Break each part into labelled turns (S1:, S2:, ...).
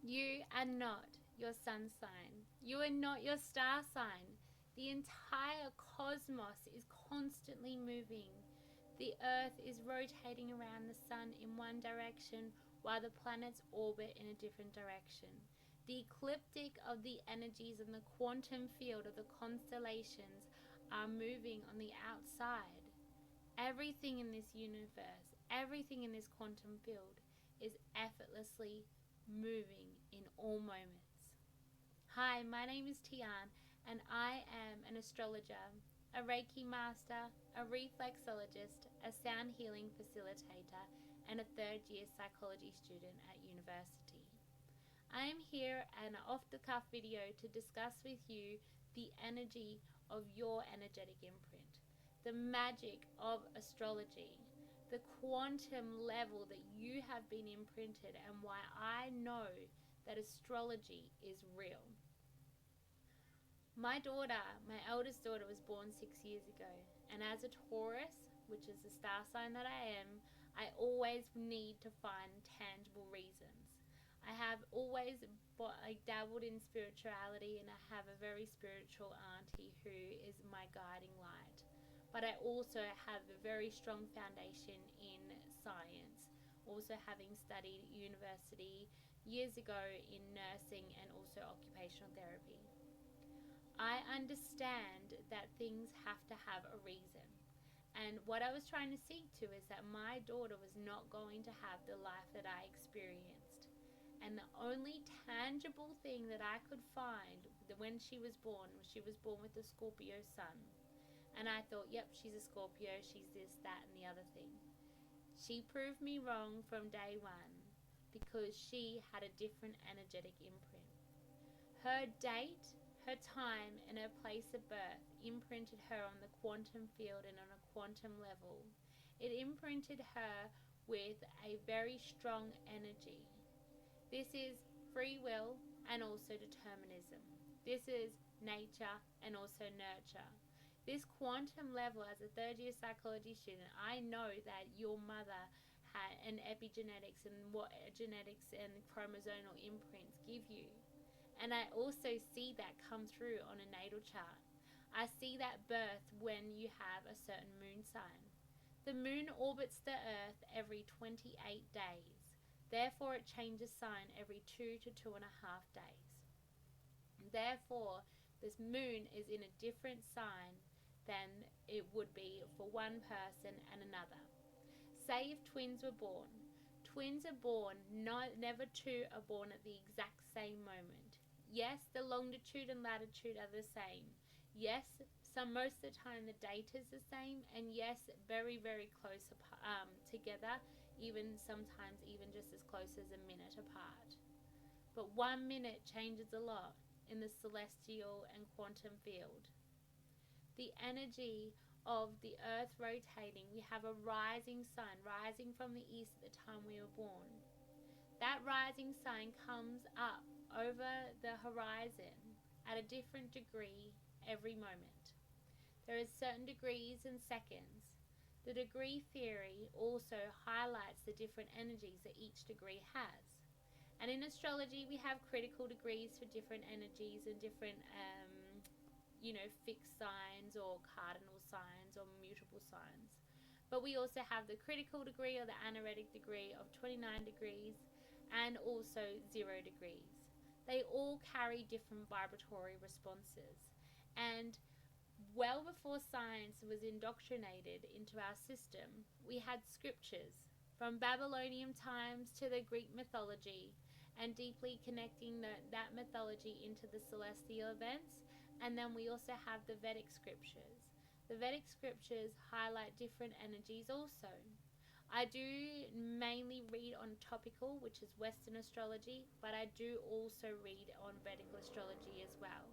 S1: You are not your sun sign. You are not your star sign. The entire cosmos is constantly moving. The earth is rotating around the sun in one direction while the planets orbit in a different direction. The ecliptic of the energies and the quantum field of the constellations are moving on the outside. Everything in this universe, everything in this quantum field is effortlessly moving in all moments. Hi, my name is Tiarn, and I am an astrologer, a Reiki master, a reflexologist, a sound healing facilitator, and a third year psychology student at university. I am here an off the cuff video to discuss with you the energy of your energetic imprint, the magic of astrology, the quantum level that you have been imprinted, and why I know that astrology is real. My daughter, my eldest daughter, was born 6 years ago, and as a Taurus, which is the star sign that I am, I always need to find tangible reasons. I have always dabbled in spirituality, and I have a very spiritual auntie who is my guiding light. But I also have a very strong foundation in science, also having studied at university years ago in nursing and also occupational therapy. I understand that things have to have a reason. And what I was trying to seek to is that my daughter was not going to have the life that I experienced. And the only tangible thing that I could find when she was born with a Scorpio sun. And I thought, yep, she's a Scorpio, she's this, that, and the other thing. She proved me wrong from day one because she had a different energetic imprint. Her date, her time, and her place of birth imprinted her on the quantum field and on a quantum level. It imprinted her with a very strong energy. This is free will and also determinism. This is nature and also nurture. This quantum level, as a third year psychology student, I know that your mother had an epigenetics and what genetics and chromosomal imprints give you. And I also see that come through on a natal chart. I see that birth when you have a certain moon sign. The moon orbits the earth every 28 days. Therefore, it changes sign every 2 to 2.5 days. Therefore, this moon is in a different sign than it would be for one person and another. Say if twins were born. Twins are born, never two are born at the exact same moment. Yes, the longitude and latitude are the same. Yes, most of the time the date is the same, and yes, very, very close together, even sometimes even just as close as a minute apart. But 1 minute changes a lot in the celestial and quantum field. The energy of the earth rotating, we have a rising sun rising from the east at the time we were born. That rising sun comes up over the horizon at a different degree every moment. There is certain degrees and seconds. The degree theory also highlights the different energies that each degree has. And in astrology, we have critical degrees for different energies and different fixed signs or cardinal signs or mutable signs. But we also have the critical degree or the anaretic degree of 29 degrees and also 0 degrees. They all carry different vibratory responses. And well before science was indoctrinated into our system, we had scriptures from Babylonian times to the Greek mythology and deeply connecting that mythology into the celestial events. And then we also have the Vedic scriptures. The Vedic scriptures highlight different energies also. I do mainly read on topical, which is Western astrology, but I do also read on Vedic astrology as well.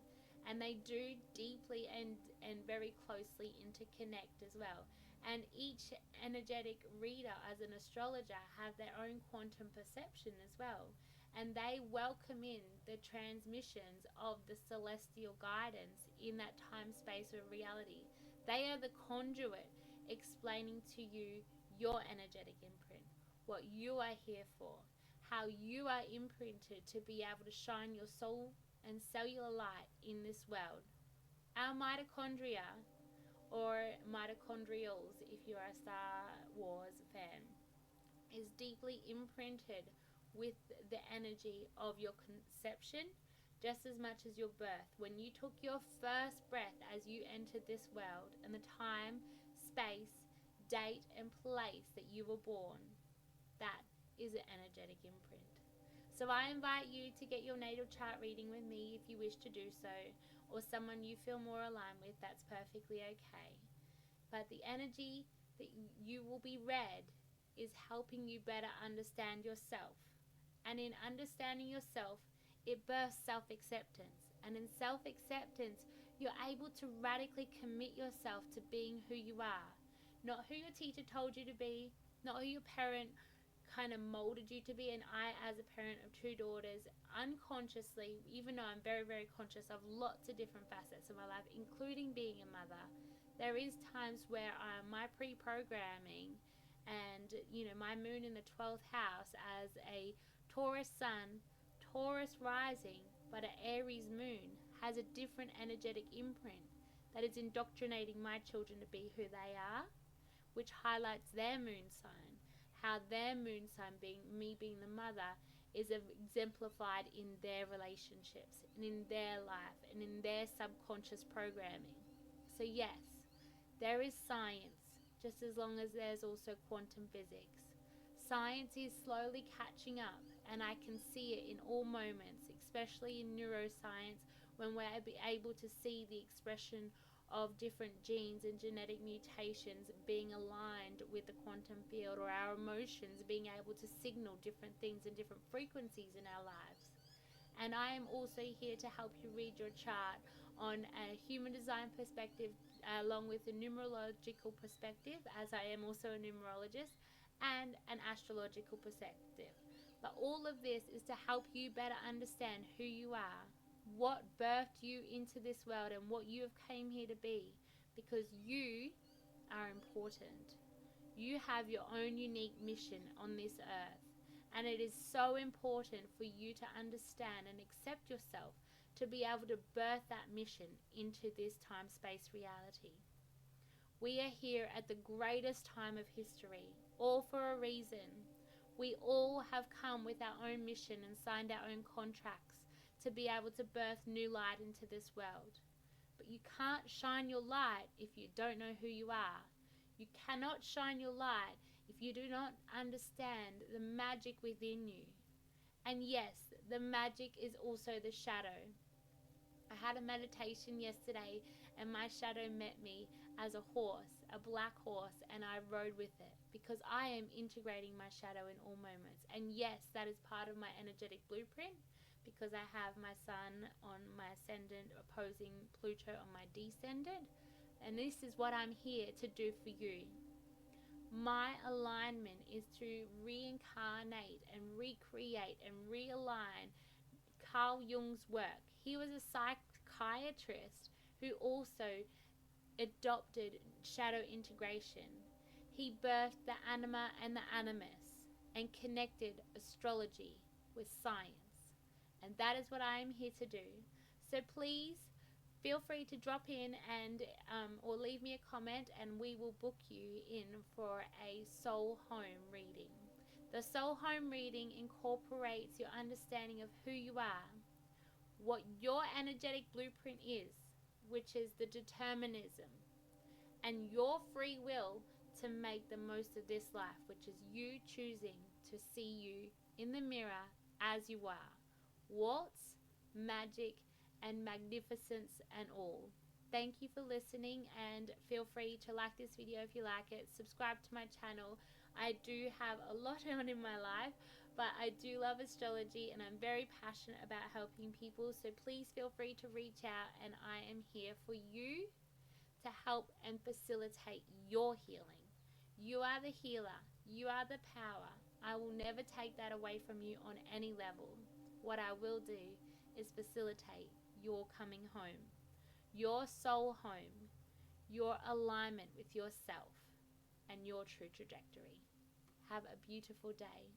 S1: And they do deeply and very closely interconnect as well. And each energetic reader as an astrologer have their own quantum perception as well. And they welcome in the transmissions of the celestial guidance in that time space of reality. They are the conduit explaining to you your energetic imprint, what you are here for, how you are imprinted to be able to shine your soul and cellular light in this world. Our mitochondria, or mitochondrials if you are a Star Wars fan, is deeply imprinted with the energy of your conception just as much as your birth. When you took your first breath as you entered this world, and the time, space, date, and place that you were born, that is an energetic imprint. So I invite you to get your natal chart reading with me if you wish to do so, or someone you feel more aligned with, that's perfectly okay. But the energy that you will be read is helping you better understand yourself. And in understanding yourself, it births self-acceptance. And in self-acceptance, you're able to radically commit yourself to being who you are. Not who your teacher told you to be, not who your parent kind of molded you to be. And I, as a parent of 2 daughters, unconsciously, even though I'm very, very conscious of lots of different facets of my life, including being a mother, there is times where my pre-programming and, my moon in the 12th house as a Taurus sun, Taurus rising, but an Aries moon has a different energetic imprint that is indoctrinating my children to be who they are, which highlights their moon sign, how their moon sign, being me being the mother, is exemplified in their relationships and in their life and in their subconscious programming. So yes, there is science, just as long as there's also quantum physics. Science is slowly catching up, and I can see it in all moments, especially in neuroscience, when we're able to see the expression of different genes and genetic mutations being aligned with the quantum field, or our emotions being able to signal different things and different frequencies in our lives. And I am also here to help you read your chart on a human design perspective, along with a numerological perspective, as I am also a numerologist, and an astrological perspective. But all of this is to help you better understand who you are, what birthed you into this world, and what you have came here to be, because you are important. You have your own unique mission on this earth, and it is so important for you to understand and accept yourself to be able to birth that mission into this time-space reality. We are here at the greatest time of history, all for a reason. We all have come with our own mission and signed our own contracts to be able to birth new light into this world. But you can't shine your light if you don't know who you are. You cannot shine your light if you do not understand the magic within you. And yes, the magic is also the shadow. I had a meditation yesterday, and my shadow met me as a horse, a black horse, and I rode with it because I am integrating my shadow in all moments. And yes, that is part of my energetic blueprint, because I have my sun on my ascendant opposing Pluto on my descendant, and this is what I'm here to do for you. My alignment is to reincarnate and recreate and realign Carl Jung's work. He was a psychiatrist who also adopted shadow integration. He birthed the anima and the animus and connected astrology with science. And that is what I am here to do. So please feel free to drop in and or leave me a comment, and we will book you in for a soul home reading. The soul home reading incorporates your understanding of who you are, what your energetic blueprint is, which is the determinism, and your free will to make the most of this life, which is you choosing to see you in the mirror as you are. Warts, magic, and magnificence and all. Thank you for listening, and feel free to like this video if you like it. Subscribe to my channel. I do have a lot on in my life, but I do love astrology, and I'm very passionate about helping people. So please feel free to reach out, and I am here for you to help and facilitate your healing. You are the healer. You are the power. I will never take that away from you on any level. What I will do is facilitate your coming home, your soul home, your alignment with yourself, and your true trajectory. Have a beautiful day.